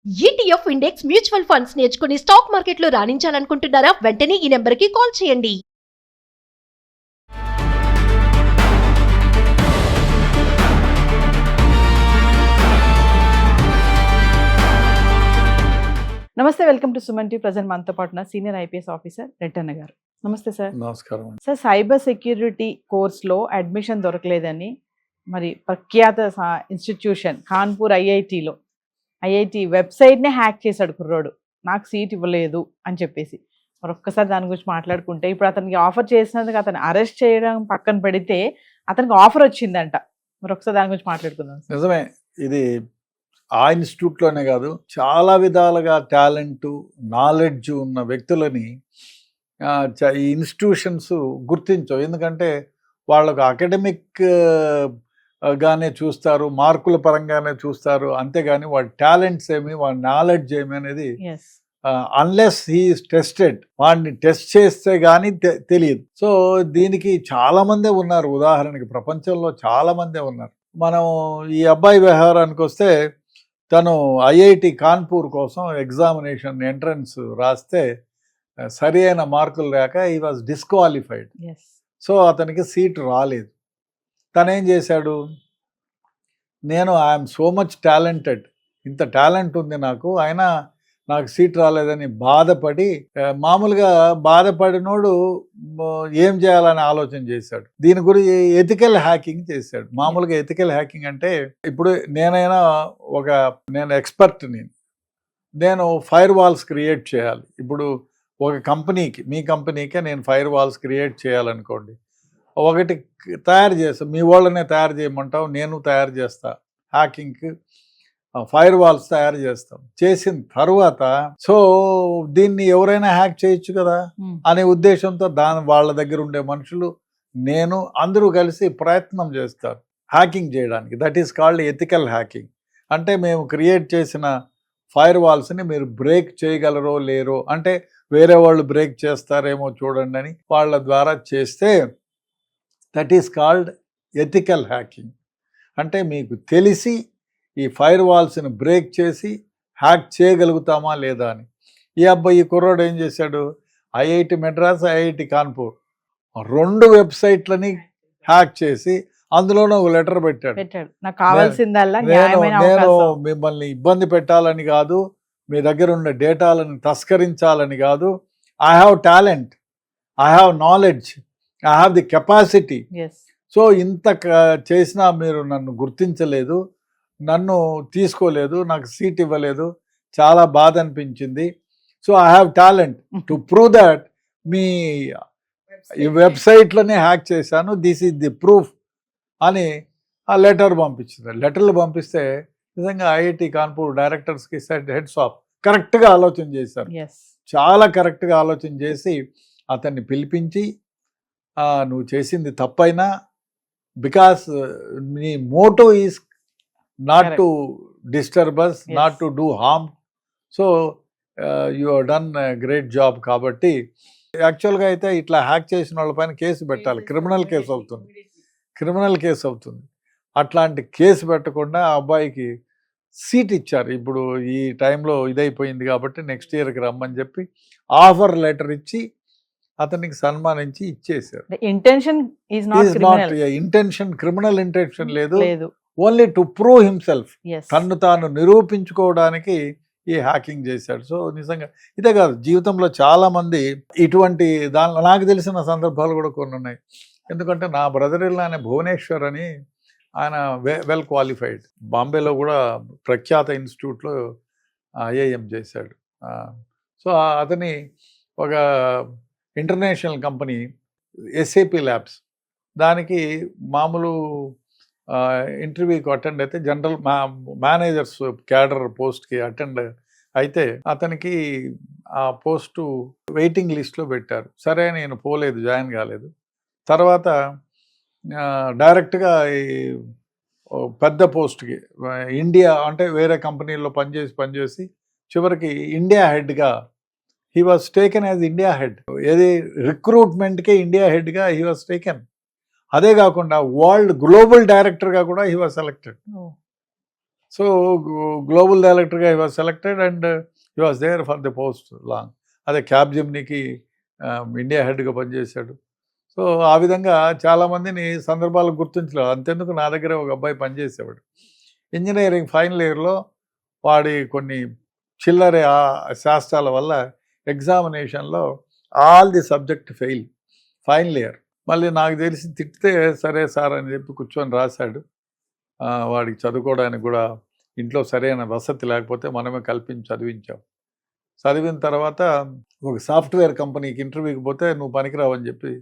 ETF index mutual funds నేర్చుకుని stock మార్కెట్లో రాణించాలనుకుంటున్నారా? వెంటనే ఈ నెంబర్కి కాల్ చేయండి. నమస్తే, welcome to Suman TV. Present మనతో పాటు సీనియర్ ఐపీఎస్ ఆఫీసర్ రెడ్డన్న గారు. నమస్తే సార్. నమస్కారం. సార్, సైబర్ సెక్యూరిటీ కోర్స్లో అడ్మిషన్ దొరకలేదని మరి ప్రఖ్యాత ఇన్స్టిట్యూషన్ కాన్పూర్ ఐఐటి వెబ్సైట్నే హ్యాక్ చేశాడు కుర్రోడు, నాకు సీట్ ఇవ్వలేదు అని చెప్పేసి. మరి ఒక్కసారి దాని గురించి మాట్లాడుకుంటే, ఇప్పుడు అతనికి ఆఫర్ చేసినందుకు అతను అరెస్ట్ చేయడం పక్కన పెడితే అతనికి ఆఫర్ వచ్చిందంట. మరి ఒకసారి దాని గురించి మాట్లాడుకుందాం. నిజమే, ఇది ఆ ఇన్స్టిట్యూట్లోనే కాదు, చాలా విధాలుగా టాలెంట్ నాలెడ్జ్ ఉన్న వ్యక్తులని ఈ ఇన్స్టిట్యూషన్స్ గుర్తించవు. ఎందుకంటే వాళ్ళకు అకాడమిక్ గానే చూస్తారు, మార్కుల పరంగానే చూస్తారు, అంతేగాని వాడి టాలెంట్స్ ఏమి, వాడి నాలెడ్జ్ ఏమి అనేది అన్లెస్ హీఈస్ టెస్టెడ్, వాడిని టెస్ట్ చేస్తే కానీ తెలియదు. సో దీనికి చాలా మందే ఉన్నారు. ఉదాహరణకి ప్రపంచంలో చాలా మందే ఉన్నారు. మనం ఈ అబ్బాయి వ్యవహారానికి వస్తే, తను ఐఐటి కాన్పూర్ కోసం ఎగ్జామినేషన్ ఎంట్రన్స్ రాస్తే సరి అయిన మార్కులు రాక హీ వాజ్ డిస్క్వాలిఫైడ్. సో అతనికి సీట్ రాలేదు. తనేం చేశాడు, నేను ఐఎమ్ సో మచ్ టాలెంటెడ్, ఇంత టాలెంట్ ఉంది నాకు, అయినా నాకు సీట్ రాలేదని బాధపడి, మామూలుగా బాధపడినోడు ఏం చేయాలని ఆలోచన చేశాడు. దీని గురించి ఎథికల్ హ్యాకింగ్ చేశాడు. మామూలుగా ఎథికల్ హ్యాకింగ్ అంటే, ఇప్పుడు నేను ఎక్స్పర్ట్ని, నేను ఫైర్ వాల్స్ క్రియేట్ చేయాలి. ఇప్పుడు ఒక కంపెనీకి, మీ కంపెనీకే నేను ఫైర్ వాల్స్ క్రియేట్ చేయాలనుకోండి, ఒకటి తయారు చేస్తాను, మీ వాళ్ళనే తయారు చేయమంటావు, నేను తయారు చేస్తా, హ్యాకింగ్కి ఫైర్ వాల్స్ తయారు చేస్తాం. చేసిన తర్వాత సో దీన్ని ఎవరైనా హ్యాక్ చేయొచ్చు కదా అనే ఉద్దేశంతో వాళ్ళ దగ్గర ఉండే మనుషులు, నేను అందరూ కలిసి ప్రయత్నం చేస్తారు హ్యాకింగ్ చేయడానికి. That is called ethical hacking. అంటే మేము క్రియేట్ చేసిన ఫైర్ వాల్స్ని మీరు బ్రేక్ చేయగలరో లేరో, అంటే వేరే వాళ్ళు బ్రేక్ చేస్తారేమో చూడండి అని వాళ్ళ ద్వారా చేస్తే, that is called ethical hacking. అంటే మీకు తెలిసి ఈ ఫైర్ వాల్స్ని బ్రేక్ చేసి హ్యాక్ చేయగలుగుతామా లేదా అని. ఈ కుర్రోడు ఏం చేశాడు, ఐఐటి మెడ్రాస్, ఐఐటి కాన్పూర్ 2 వెబ్సైట్లని హ్యాక్ చేసి అందులోనే ఒక లెటర్ పెట్టాడు. నేను మిమ్మల్ని ఇబ్బంది పెట్టాలని కాదు, మీ దగ్గర ఉన్న డేటాలను తస్కరించాలని కాదు, I have talent, I have knowledge, I have the capacity. So ఇంత చేసినా మీరు నన్ను గుర్తించలేదు, నన్ను తీసుకోలేదు, నాకు సీట్ ఇవ్వలేదు, చాలా బాధ అనిపించింది. So I have talent to prove that మీ ఈ వెబ్సైట్లనే హ్యాక్ చేశాను, దిస్ ఈజ్ ది ప్రూఫ్ అని ఆ లెటర్ పంపించారు. లెటర్లు పంపిస్తే నిజంగా ఐఐటి కాన్పూర్ డైరెక్టర్స్కి హెడ్స్ ఆఫ్, కరెక్ట్గా ఆలోచన చేశారు, చాలా కరెక్ట్గా ఆలోచన చేసి అతన్ని పిలిపించి, నువ్వు చేసింది తప్పైనా, బికాస్ నీ Moto is not to disturb us, not to do harm, so you have done great job. కాబట్టి యాక్చువల్గా అయితే ఇట్లా హ్యాక్ చేసిన వాళ్ళపైన కేసు పెట్టాలి, క్రిమినల్ కేసు అవుతుంది. అట్లాంటి కేసు పెట్టకుండా ఆ అబ్బాయికి సీట్ ఇచ్చారు. ఇప్పుడు ఈ టైంలో ఇదైపోయింది కాబట్టి నెక్స్ట్ ఇయర్కి రమ్మని చెప్పి ఆఫర్ లెటర్ ఇచ్చి అతనికి సన్మానించి ఇచ్చేసారు. ఇంటెన్షన్ క్రిమినల్ ఇంటెన్షన్ లేదు, ఓన్లీ టు ప్రూవ్ హిమ్సెల్ఫ్, తన్ను తాను నిరూపించుకోవడానికి ఈ హ్యాకింగ్ చేశాడు. సో నిజంగా ఇదే కాదు, జీవితంలో చాలా మంది ఇటువంటి దానిలో నాకు తెలిసిన సందర్భాలు కూడా కొన్ని ఉన్నాయి. ఎందుకంటే నా బ్రదర్ ఇన్ భువనేశ్వర్ అని, ఆయన వెల్ క్వాలిఫైడ్, బాంబేలో కూడా ప్రఖ్యాత ఇన్స్టిట్యూట్లో ఐఐఎం చేశాడు. సో అతని ఒక ఇంటర్నేషనల్ కంపెనీ ఎస్ఏపి ల్యాబ్స్, దానికి మామూలు ఇంటర్వ్యూకి అటెండ్ అయితే, జనరల్ మేనేజర్స్ క్యాడర్ పోస్ట్కి అటెండ్ అయితే అతనికి ఆ పోస్టు వెయిటింగ్ లిస్ట్లో పెట్టారు. సరే నేను పోలేదు, జాయిన్ కాలేదు. తర్వాత డైరెక్ట్గా ఈ పెద్ద పోస్ట్కి ఇండియా, అంటే వేరే కంపెనీల్లో పనిచేసి చివరికి ఇండియా హెడ్గా he was taken as India head. ఏది రిక్రూట్మెంట్కే ఇండియా హెడ్గా హీ వాజ్ టేకెన్. అదే కాకుండా వరల్డ్ గ్లోబల్ డైరెక్టర్గా కూడా he was selected. So global డైరెక్టర్గా he was selected and he was there for the post long. అదే క్యాప్జెమినీకి ఇండియా హెడ్గా పనిచేశాడు. సో ఆ విధంగా చాలామందిని సందర్భాలు గుర్తించలేదు. అంతెందుకు నా దగ్గర ఒక అబ్బాయి పనిచేసేవాడు. ఇంజనీరింగ్ ఫైనల్ ఇయర్లో వాడి కొన్ని చిల్లర శాస్త్రాల వల్ల ఎగ్జామినేషన్లో all the subject fail final year. మళ్ళీ నాకు తెలిసి తిట్టితే సరే సార్ అని చెప్పి కూర్చొని రాశాడు. వాడికి చదువుకోవడానికి కూడా ఇంట్లో సరైన వసతి లేకపోతే మనమే కల్పించి చదివించాం. చదివిన తర్వాత ఒక సాఫ్ట్వేర్ కంపెనీకి ఇంటర్వ్యూకి పోతే నువ్వు పనికిరావని చెప్పి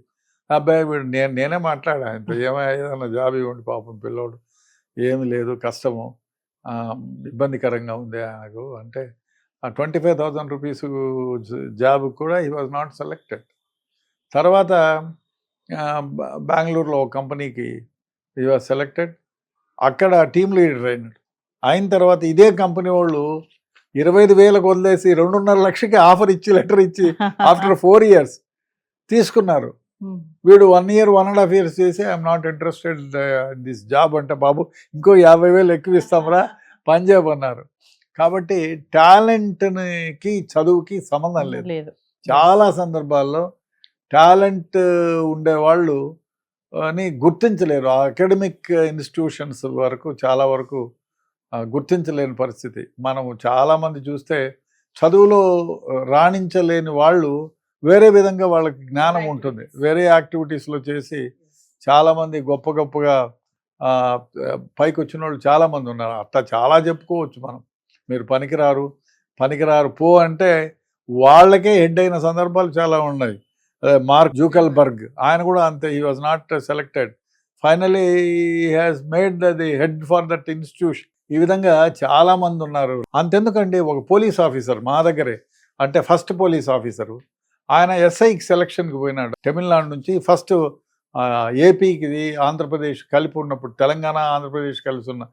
అబ్బాయి వీడు నేనే మాట్లాడా ఇంత ఏదైనా జాబ్ ఇవ్వండి పాపం పిల్లోడు ఏమి లేదు కష్టము ఇబ్బందికరంగా ఉంది నాకు అంటే 25,000 రూపీస్ జాబ్ కూడా హీ వాజ్ నాట్ సెలెక్టెడ్. తర్వాత బెంగళూరులో ఒక కంపెనీకి హీ వాజ్ సెలెక్టెడ్. అక్కడ టీమ్ లీడర్ అయినాడు. అయిన తర్వాత ఇదే కంపెనీ వాళ్ళు 25,000 వదిలేసి 2.5 లక్షలకి ఆఫర్ ఇచ్చి లెటర్ ఇచ్చి ఆఫ్టర్ 4 years తీసుకున్నారు. వీడు 1 year 1.5 years చేసి I'm not interested this job అంటే బాబు ఇంకో 50,000 ఎక్కువ ఇస్తాంరా పంజాబ్ అన్నారు. కాబట్టి టాలెంట్కి చదువుకి సంబంధం లేదు. చాలా సందర్భాల్లో టాలెంట్ ఉండేవాళ్ళు అని గుర్తించలేరు. అకాడమిక్ ఇన్స్టిట్యూషన్స్ వరకు చాలా వరకు గుర్తించలేని పరిస్థితి. మనము చాలామంది చూస్తే చదువులో రాణించలేని వాళ్ళు వేరే విధంగా వాళ్ళకి జ్ఞానం ఉంటుంది, వేరే యాక్టివిటీస్లో చేసి చాలామంది గొప్పగా పైకి వచ్చిన వాళ్ళు చాలామంది ఉన్నారు. అట్లా చాలా చెప్పుకోవచ్చు మనం. మీరు పనికిరారు పో అంటే వాళ్ళకే హెడ్ అయిన సందర్భాలు చాలా ఉన్నాయి. మార్క్ జూకల్బర్గ్ ఆయన కూడా అంతే. He was not selected. Finally he has made the head for that institution. ఈ విధంగా చాలామంది ఉన్నారు. అంతెందుకండి ఒక పోలీస్ ఆఫీసర్ మా దగ్గరే అంటే ఫస్ట్ పోలీస్ ఆఫీసరు ఆయన ఎస్ఐకి సెలక్షన్కి పోయినాడు. తమిళనాడు నుంచి ఫస్ట్ ఏపీకి ఆంధ్రప్రదేశ్ కలిపి ఉన్నప్పుడు తెలంగాణ ఆంధ్రప్రదేశ్ కలిసి ఉన్న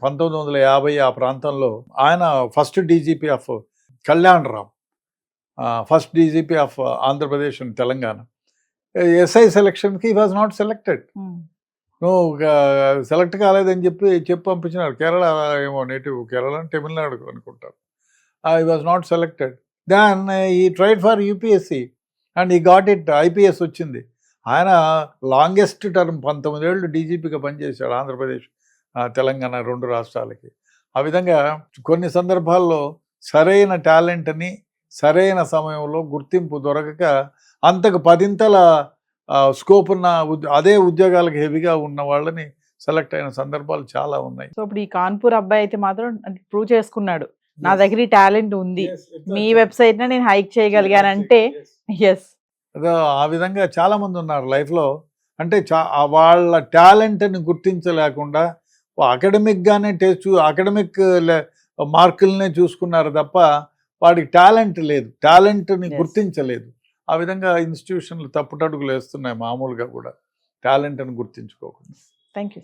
1950 ఆ ప్రాంతంలో ఆయన first DGP of Kalyan Ram, first DGP of Andhra Pradesh and Telangana. SI సెలక్షన్కి వాజ్ నాట్ సెలెక్టెడ్. నువ్వు సెలెక్ట్ కాలేదని చెప్పి పంపించినారు. కేరళ ఏమో నేటివ్ కేరళ తమిళనాడు అనుకుంటారు. I was not selected. Then I tried for UPSC and I got it. IPS వచ్చింది. ఆయన లాంగెస్ట్ టర్మ్ 19 ఏళ్ళు డీజీపీగా పనిచేశాడు ఆంధ్రప్రదేశ్ తెలంగాణ 2 రాష్ట్రాలకి. ఆ విధంగా కొన్ని సందర్భాల్లో సరైన టాలెంట్ని సరైన సమయంలో గుర్తింపు దొరకక అంతకు 10 స్కోప్ ఉన్న అదే ఉద్యోగాలకు హెవీగా ఉన్న వాళ్ళని సెలెక్ట్ అయిన సందర్భాలు చాలా ఉన్నాయి. సో ఇప్పుడు ఈ కాన్పూర్ అబ్బాయి అయితే మాత్రం ప్రూవ్ చేసుకున్నాడు, నా దగ్గర ఈ టాలెంట్ ఉంది, మీ వెబ్సైట్ నేను హైక్ చేయగలిగానంటే. ఎస్, అదో ఆ విధంగా చాలా మంది ఉన్నారు లైఫ్లో. అంటే వాళ్ళ టాలెంట్ని గుర్తించలేకుండా అకాడమిక్గానే అకాడమిక్ మార్కులనే చూసుకున్నారు తప్ప వాడికి టాలెంట్ లేదు, టాలెంట్ని గుర్తించలేదు. ఆ విధంగా ఇన్స్టిట్యూషన్లు తప్పుటడుగులు వేస్తున్నాయి మామూలుగా కూడా టాలెంట్ని గుర్తించుకోకుండా. Thank you.